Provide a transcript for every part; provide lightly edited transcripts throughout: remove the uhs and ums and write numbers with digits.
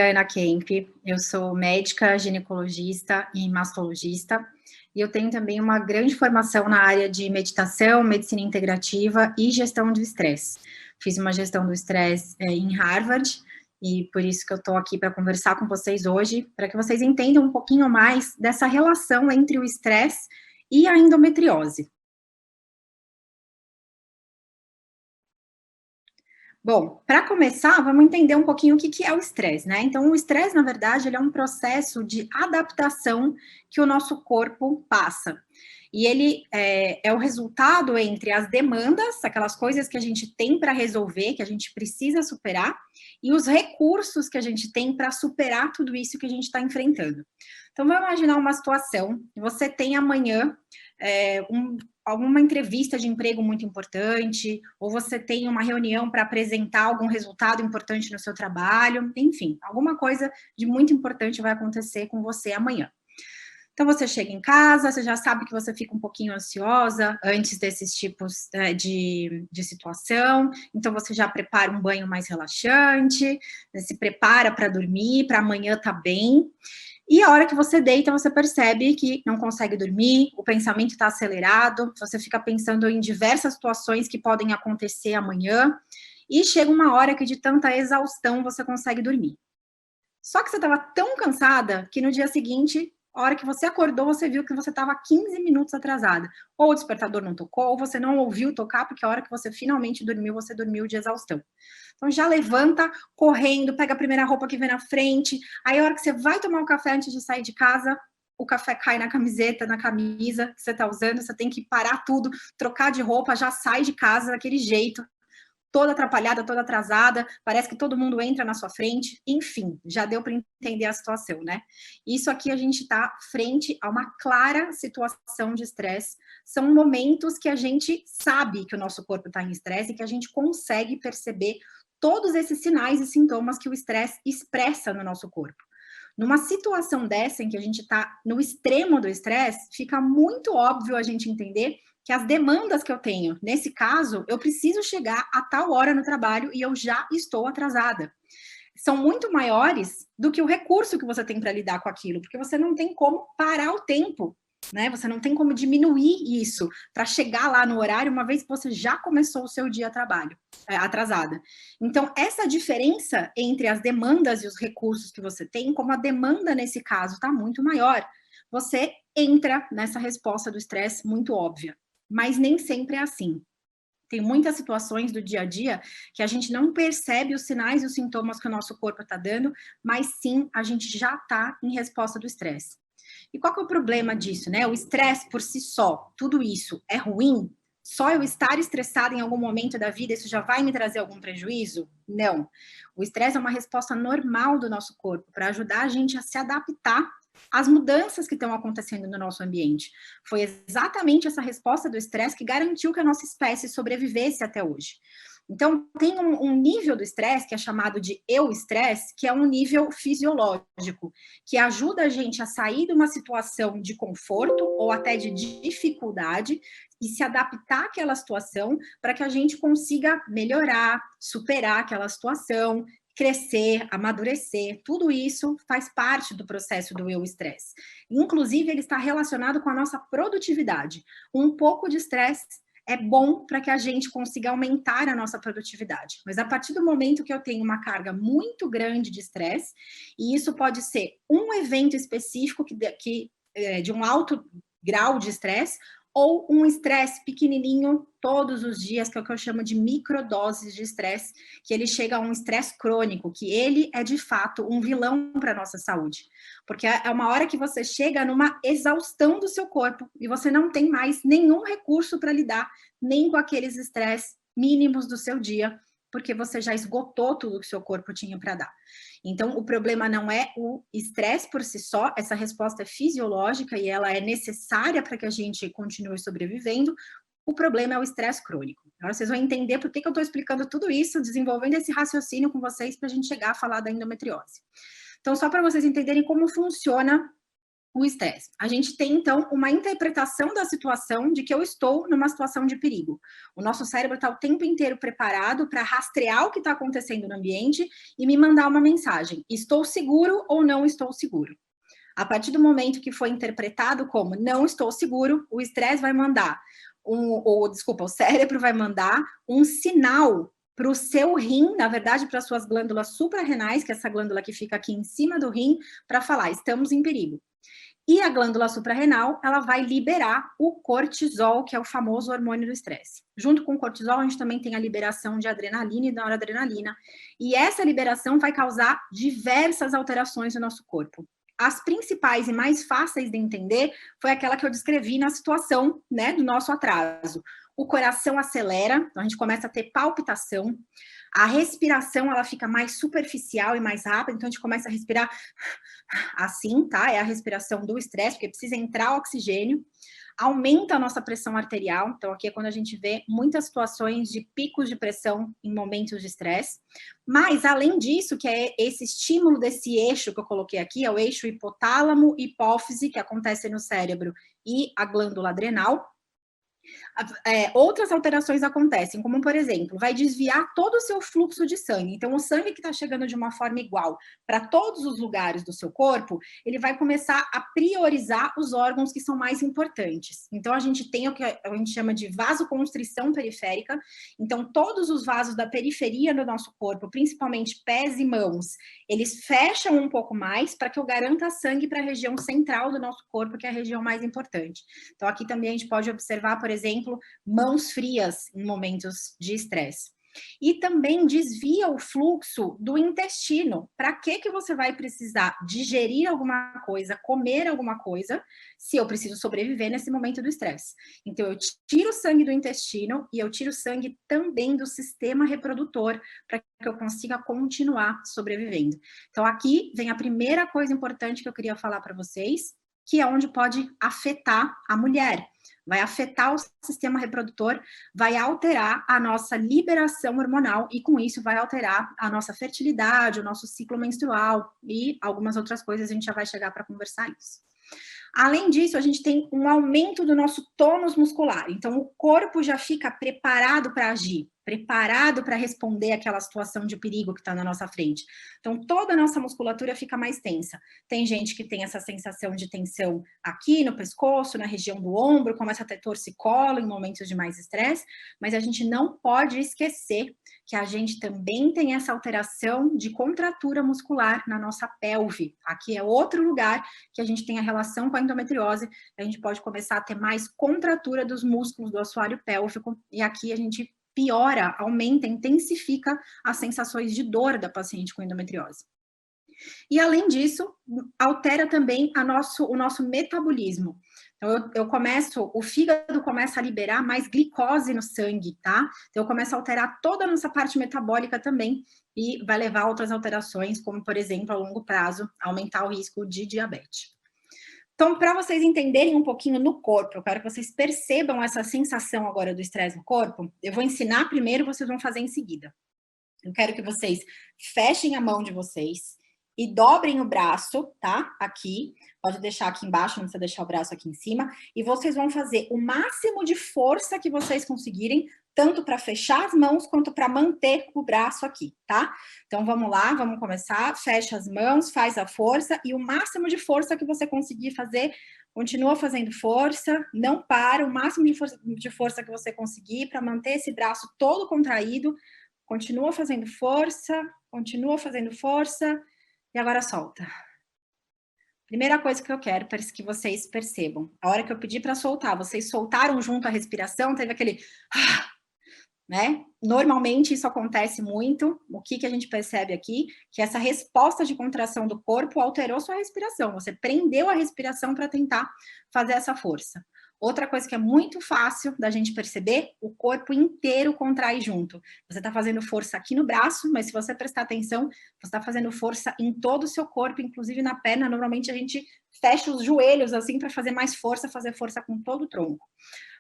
é Ana Kemp, eu sou médica, ginecologista e mastologista, e eu tenho também uma grande formação na área de meditação, medicina integrativa e gestão do estresse. Fiz uma gestão do estresse em Harvard, e por isso que eu estou aqui para conversar com vocês hoje, para que vocês entendam um pouquinho mais dessa relação entre o estresse e a endometriose. Bom, para começar, vamos entender um pouquinho o que é o estresse, né? Então, o estresse, na verdade, ele é um processo de adaptação que o nosso corpo passa. E ele é o resultado entre as demandas, aquelas coisas que a gente tem para resolver, que a gente precisa superar, e os recursos que a gente tem para superar tudo isso que a gente está enfrentando. Então, vamos imaginar uma situação, você tem amanhã alguma entrevista de emprego muito importante, ou você tem uma reunião para apresentar algum resultado importante no seu trabalho, enfim, alguma coisa de muito importante vai acontecer com você amanhã. Então, você chega em casa, você já sabe que você fica um pouquinho ansiosa antes desses tipos de situação, então você já prepara um banho mais relaxante, se prepara para dormir, para amanhã estar bem. E a hora que você deita, você percebe que não consegue dormir, o pensamento está acelerado, você fica pensando em diversas situações que podem acontecer amanhã, e chega uma hora que de tanta exaustão você consegue dormir. Só que você estava tão cansada que no dia seguinte, a hora que você acordou, você viu que você estava 15 minutos atrasada. Ou o despertador não tocou, ou você não ouviu tocar, porque a hora que você finalmente dormiu, você dormiu de exaustão. Então já levanta correndo, pega a primeira roupa que vem na frente, aí a hora que você vai tomar um café antes de sair de casa, o café cai na camiseta, na camisa que você está usando, você tem que parar tudo, trocar de roupa, já sai de casa daquele jeito, toda atrapalhada, toda atrasada, parece que todo mundo entra na sua frente, enfim, já deu para entender a situação, né? Isso aqui a gente está frente a uma clara situação de estresse, são momentos que a gente sabe que o nosso corpo está em estresse e que a gente consegue perceber todos esses sinais e sintomas que o estresse expressa no nosso corpo. Numa situação dessa, em que a gente está no extremo do estresse, fica muito óbvio a gente entender que as demandas que eu tenho, nesse caso, eu preciso chegar a tal hora no trabalho e eu já estou atrasada. São muito maiores do que o recurso que você tem para lidar com aquilo, porque você não tem como parar o tempo, né? Você não tem como diminuir isso para chegar lá no horário, uma vez que você já começou o seu dia a trabalho, atrasada. Então, essa diferença entre as demandas e os recursos que você tem, como a demanda nesse caso está muito maior, você entra nessa resposta do estresse muito óbvia. Mas nem sempre é assim. Tem muitas situações do dia a dia que a gente não percebe os sinais e os sintomas que o nosso corpo está dando, mas sim, a gente já está em resposta do estresse. E qual que é o problema disso, né? O estresse por si só, tudo isso é ruim? Só eu estar estressada em algum momento da vida, isso já vai me trazer algum prejuízo? Não. O estresse é uma resposta normal do nosso corpo para ajudar a gente a se adaptar às mudanças que estão acontecendo no nosso ambiente. Foi exatamente essa resposta do estresse que garantiu que a nossa espécie sobrevivesse até hoje. Então, tem um nível do estresse que é chamado de euestresse, que é um nível fisiológico, que ajuda a gente a sair de uma situação de conforto ou até de dificuldade e se adaptar àquela situação para que a gente consiga melhorar, superar aquela situação, crescer, amadurecer, tudo isso faz parte do processo do euestresse. Inclusive, ele está relacionado com a nossa produtividade. Um pouco de estresse é bom para que a gente consiga aumentar a nossa produtividade. Mas a partir do momento que eu tenho uma carga muito grande de estresse, e isso pode ser um evento específico de um alto grau de estresse, ou um estresse pequenininho todos os dias, que é o que eu chamo de microdoses de estresse, que ele chega a um estresse crônico, que ele é de fato um vilão para a nossa saúde. Porque é uma hora que você chega numa exaustão do seu corpo e você não tem mais nenhum recurso para lidar nem com aqueles estresses mínimos do seu dia, porque você já esgotou tudo que o seu corpo tinha para dar. Então, o problema não é o estresse por si só, essa resposta é fisiológica e ela é necessária para que a gente continue sobrevivendo. O problema é o estresse crônico. Agora vocês vão entender por que eu estou explicando tudo isso, desenvolvendo esse raciocínio com vocês para a gente chegar a falar da endometriose. Então, só para vocês entenderem como funciona o estresse. A gente tem, então, uma interpretação da situação de que eu estou numa situação de perigo. O nosso cérebro está o tempo inteiro preparado para rastrear o que está acontecendo no ambiente e me mandar uma mensagem: estou seguro ou não estou seguro? A partir do momento que foi interpretado como não estou seguro, o estresse vai mandar, o cérebro vai mandar um sinal para o seu rim, na verdade, para as suas glândulas suprarrenais, que é essa glândula que fica aqui em cima do rim, para falar: estamos em perigo. E a glândula suprarrenal, ela vai liberar o cortisol, que é o famoso hormônio do estresse. Junto com o cortisol, a gente também tem a liberação de adrenalina e noradrenalina. E essa liberação vai causar diversas alterações no nosso corpo. As principais e mais fáceis de entender foi aquela que eu descrevi na situação, né, do nosso atraso. O coração acelera, então a gente começa a ter palpitação. A respiração, ela fica mais superficial e mais rápida, então a gente começa a respirar assim, tá? É a respiração do estresse, porque precisa entrar oxigênio. Aumenta a nossa pressão arterial, então aqui é quando a gente vê muitas situações de picos de pressão em momentos de estresse. Mas, além disso, que é esse estímulo desse eixo que eu coloquei aqui, é o eixo hipotálamo-hipófise, que acontece no cérebro, e a glândula adrenal. Outras alterações acontecem, como por exemplo, vai desviar todo o seu fluxo de sangue. Então, o sangue que está chegando de uma forma igual para todos os lugares do seu corpo, ele vai começar a priorizar os órgãos que são mais importantes. Então, a gente tem o que a gente chama de vasoconstrição periférica. Então, todos os vasos da periferia do nosso corpo, principalmente pés e mãos, eles fecham um pouco mais para que eu garanta sangue para a região central do nosso corpo, que é a região mais importante. Então, aqui também a gente pode observar, por exemplo, mãos frias em momentos de estresse. E também desvia o fluxo do intestino. Para que você vai precisar digerir alguma coisa, comer alguma coisa, se eu preciso sobreviver nesse momento do estresse? Então, eu tiro o sangue do intestino e eu tiro o sangue também do sistema reprodutor para que eu consiga continuar sobrevivendo. Então, aqui vem a primeira coisa importante que eu queria falar para vocês, que é onde pode afetar a mulher. Vai afetar o sistema reprodutor, vai alterar a nossa liberação hormonal e, com isso, vai alterar a nossa fertilidade, o nosso ciclo menstrual e algumas outras coisas, a gente já vai chegar para conversar isso. Além disso, a gente tem um aumento do nosso tônus muscular. Então, o corpo já fica preparado para agir, preparado para responder àquela situação de perigo que está na nossa frente. Então, toda a nossa musculatura fica mais tensa. Tem gente que tem essa sensação de tensão aqui no pescoço, na região do ombro, começa a ter torcicolo em momentos de mais estresse, mas a gente não pode esquecer que a gente também tem essa alteração de contratura muscular na nossa pelve. Aqui é outro lugar que a gente tem a relação com a endometriose, a gente pode começar a ter mais contratura dos músculos do assoalho pélvico, e aqui a gente piora, aumenta, intensifica as sensações de dor da paciente com endometriose. E, além disso, altera também o nosso metabolismo. Então, o fígado começa a liberar mais glicose no sangue, tá? Então, começa a alterar toda a nossa parte metabólica também e vai levar a outras alterações, como, por exemplo, a longo prazo, aumentar o risco de diabetes. Então, para vocês entenderem um pouquinho no corpo, eu quero que vocês percebam essa sensação agora do estresse no corpo. Eu vou ensinar primeiro, vocês vão fazer em seguida. Eu quero que vocês fechem a mão de vocês e dobrem o braço, tá? Aqui. Pode deixar aqui embaixo, não precisa deixar o braço aqui em cima. E vocês vão fazer o máximo de força que vocês conseguirem, tanto para fechar as mãos quanto para manter o braço aqui, tá? Então, vamos lá, vamos começar. Fecha as mãos, faz a força e o máximo de força que você conseguir fazer, continua fazendo força, não para, o máximo de força que você conseguir para manter esse braço todo contraído. Continua fazendo força, e agora solta. Primeira coisa que eu quero para que vocês percebam, a hora que eu pedi para soltar, vocês soltaram junto a respiração, teve aquele... né? Normalmente isso acontece muito. O que a gente percebe aqui? Que essa resposta de contração do corpo alterou sua respiração. Você prendeu a respiração para tentar fazer essa força. Outra coisa que é muito fácil da gente perceber, o corpo inteiro contrai junto. Você está fazendo força aqui no braço, mas se você prestar atenção, você está fazendo força em todo o seu corpo, inclusive na perna. Normalmente a gente fecha os joelhos assim para fazer mais força, fazer força com todo o tronco.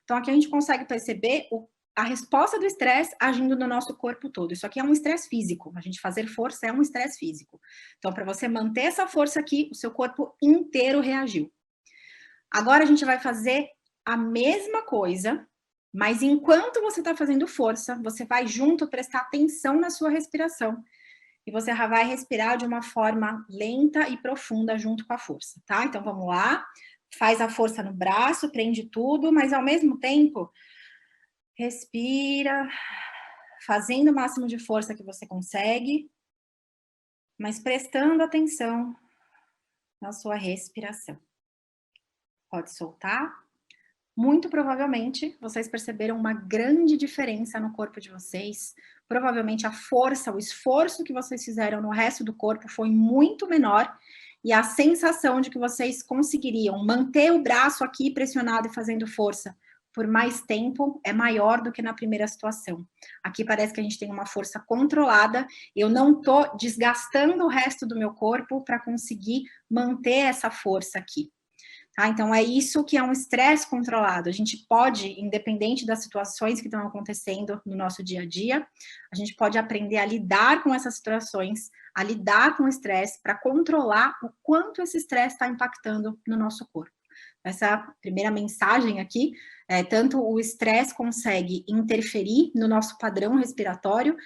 Então aqui a gente consegue perceber a resposta do estresse agindo no nosso corpo todo. Isso aqui é um estresse físico. A gente fazer força é um estresse físico. Então, para você manter essa força aqui, o seu corpo inteiro reagiu. Agora a gente vai fazer a mesma coisa, mas enquanto você está fazendo força, você vai junto prestar atenção na sua respiração. E você vai respirar de uma forma lenta e profunda junto com a força, tá? Então vamos lá. Faz a força no braço, prende tudo, mas ao mesmo tempo, respira, fazendo o máximo de força que você consegue, mas prestando atenção na sua respiração. Pode soltar. Muito provavelmente, vocês perceberam uma grande diferença no corpo de vocês. Provavelmente a força, o esforço que vocês fizeram no resto do corpo foi muito menor e a sensação de que vocês conseguiriam manter o braço aqui pressionado e fazendo força por mais tempo é maior do que na primeira situação. Aqui parece que a gente tem uma força controlada, eu não tô desgastando o resto do meu corpo para conseguir manter essa força aqui. Tá? Então, é isso que é um estresse controlado. A gente pode, independente das situações que estão acontecendo no nosso dia a dia, a gente pode aprender a lidar com essas situações, a lidar com o estresse, para controlar o quanto esse estresse está impactando no nosso corpo. Essa primeira mensagem aqui, tanto o estresse consegue interferir no nosso padrão respiratório,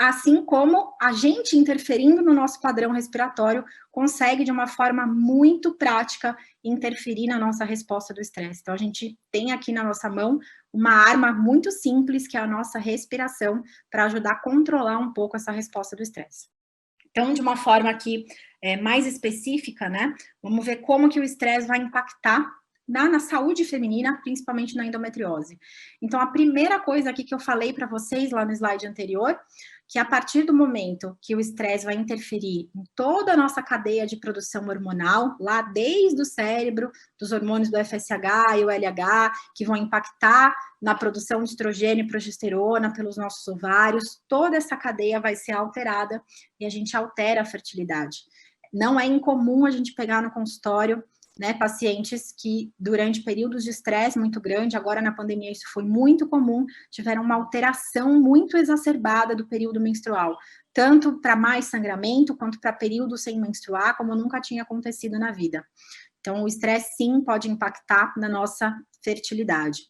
assim como a gente interferindo no nosso padrão respiratório consegue, de uma forma muito prática, interferir na nossa resposta do estresse. Então, a gente tem aqui na nossa mão uma arma muito simples, que é a nossa respiração, para ajudar a controlar um pouco essa resposta do estresse. Então, de uma forma aqui mais específica, né, vamos ver como que o estresse vai impactar na saúde feminina, principalmente na endometriose. Então, a primeira coisa aqui que eu falei para vocês lá no slide anterior, que a partir do momento que o estresse vai interferir em toda a nossa cadeia de produção hormonal, lá desde o cérebro, dos hormônios do FSH e o LH, que vão impactar na produção de estrogênio e progesterona pelos nossos ovários, toda essa cadeia vai ser alterada e a gente altera a fertilidade. Não é incomum a gente pegar no consultório, né, pacientes que durante períodos de estresse muito grande, agora na pandemia isso foi muito comum, tiveram uma alteração muito exacerbada do período menstrual, tanto para mais sangramento, quanto para período sem menstruar, como nunca tinha acontecido na vida. Então, o estresse, sim, pode impactar na nossa fertilidade.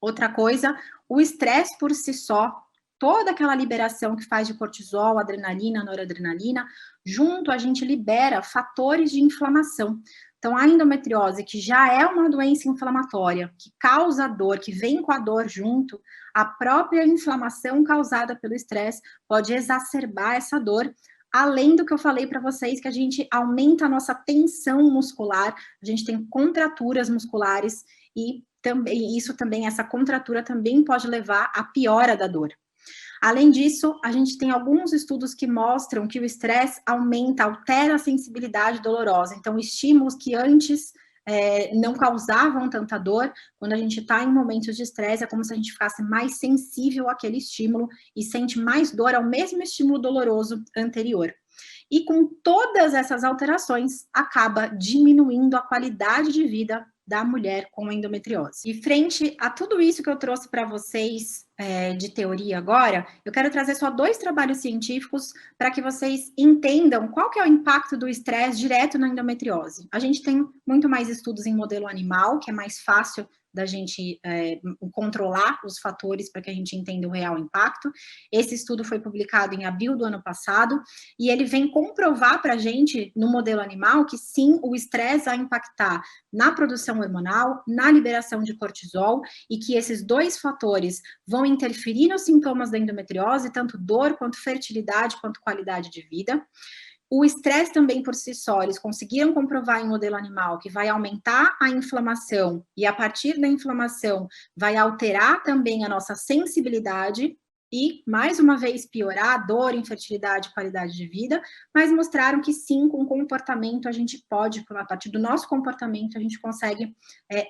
Outra coisa, o estresse por si só, toda aquela liberação que faz de cortisol, adrenalina, noradrenalina, junto a gente libera fatores de inflamação. Então, a endometriose, que já é uma doença inflamatória, que causa dor, que vem com a dor junto, a própria inflamação causada pelo estresse pode exacerbar essa dor, além do que eu falei para vocês, que a gente aumenta a nossa tensão muscular, a gente tem contraturas musculares e também, isso também, essa contratura também pode levar à piora da dor. Além disso, a gente tem alguns estudos que mostram que o estresse aumenta, altera a sensibilidade dolorosa. Então, estímulos que antes não causavam tanta dor, quando a gente está em momentos de estresse, é como se a gente ficasse mais sensível àquele estímulo e sente mais dor ao mesmo estímulo doloroso anterior. E com todas essas alterações, acaba diminuindo a qualidade de vida da mulher com endometriose. E frente a tudo isso que eu trouxe para vocês de teoria agora, eu quero trazer só 2 trabalhos científicos para que vocês entendam qual que é o impacto do estresse direto na endometriose. A gente tem muito mais estudos em modelo animal, que é mais fácil da gente controlar os fatores para que a gente entenda o real impacto. Esse estudo foi publicado em abril do ano passado, e ele vem comprovar para a gente, no modelo animal, que sim, o estresse vai impactar na produção hormonal, na liberação de cortisol, e que esses 2 fatores vão interferir nos sintomas da endometriose, tanto dor, quanto fertilidade, quanto qualidade de vida. O estresse também por si só, eles conseguiram comprovar em modelo animal que vai aumentar a inflamação e a partir da inflamação vai alterar também a nossa sensibilidade e, mais uma vez, piorar a dor, infertilidade, qualidade de vida, mas mostraram que sim, com o comportamento a gente pode, a partir do nosso comportamento, a gente consegue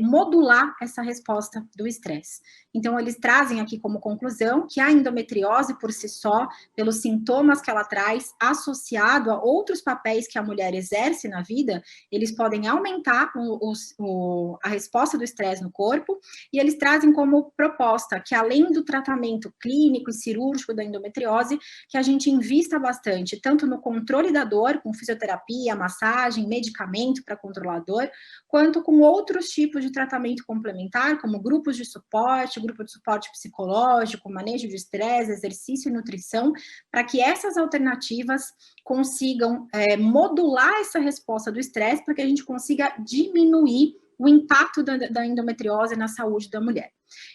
modular essa resposta do estresse. Então, eles trazem aqui como conclusão que a endometriose por si só, pelos sintomas que ela traz, associado a outros papéis que a mulher exerce na vida, eles podem aumentar a resposta do estresse no corpo, e eles trazem como proposta que, além do tratamento clínico e cirúrgico da endometriose, que a gente invista bastante, tanto no controle da dor, com fisioterapia, massagem, medicamento para controlar a dor, quanto com outros tipos de tratamento complementar, como grupos de suporte, grupo de suporte psicológico, manejo de estresse, exercício e nutrição, para que essas alternativas consigam modular essa resposta do estresse, para que a gente consiga diminuir o impacto da endometriose na saúde da mulher.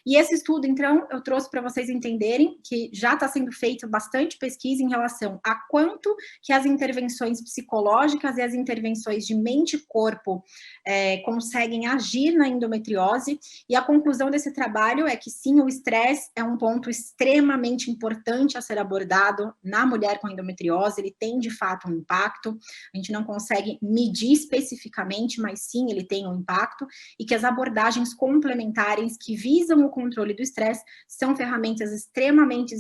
E esse estudo, então, eu trouxe para vocês entenderem que já está sendo feita bastante pesquisa em relação a quanto que as intervenções psicológicas e as intervenções de mente e corpo conseguem agir na endometriose, e a conclusão desse trabalho é que sim, o estresse é um ponto extremamente importante a ser abordado na mulher com endometriose, ele tem de fato um impacto, a gente não consegue medir especificamente, mas sim, ele tem um impacto, e que as abordagens complementares que visam o controle do estresse são ferramentas extremamente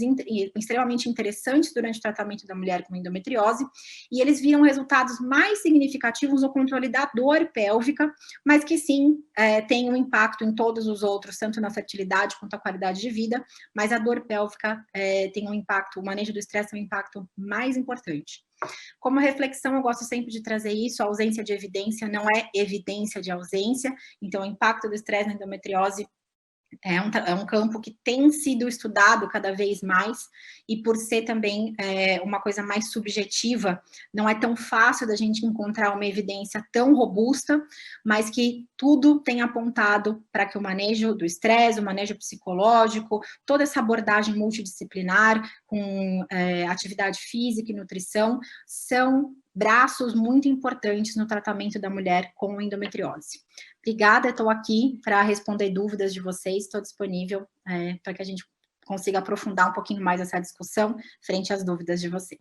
interessantes durante o tratamento da mulher com endometriose, e eles viram resultados mais significativos no controle da dor pélvica, mas que sim, tem um impacto em todos os outros, tanto na fertilidade quanto a qualidade de vida, mas a dor pélvica tem um impacto, o manejo do estresse tem um impacto mais importante. Como reflexão, eu gosto sempre de trazer isso, a ausência de evidência não é evidência de ausência, então o impacto do estresse na endometriose é um campo que tem sido estudado cada vez mais, e por ser também uma coisa mais subjetiva, não é tão fácil da gente encontrar uma evidência tão robusta, mas que tudo tem apontado para que o manejo do estresse, o manejo psicológico, toda essa abordagem multidisciplinar, com atividade física e nutrição, são braços muito importantes no tratamento da mulher com endometriose. Obrigada, estou aqui para responder dúvidas de vocês, estou disponível para que a gente consiga aprofundar um pouquinho mais essa discussão frente às dúvidas de vocês.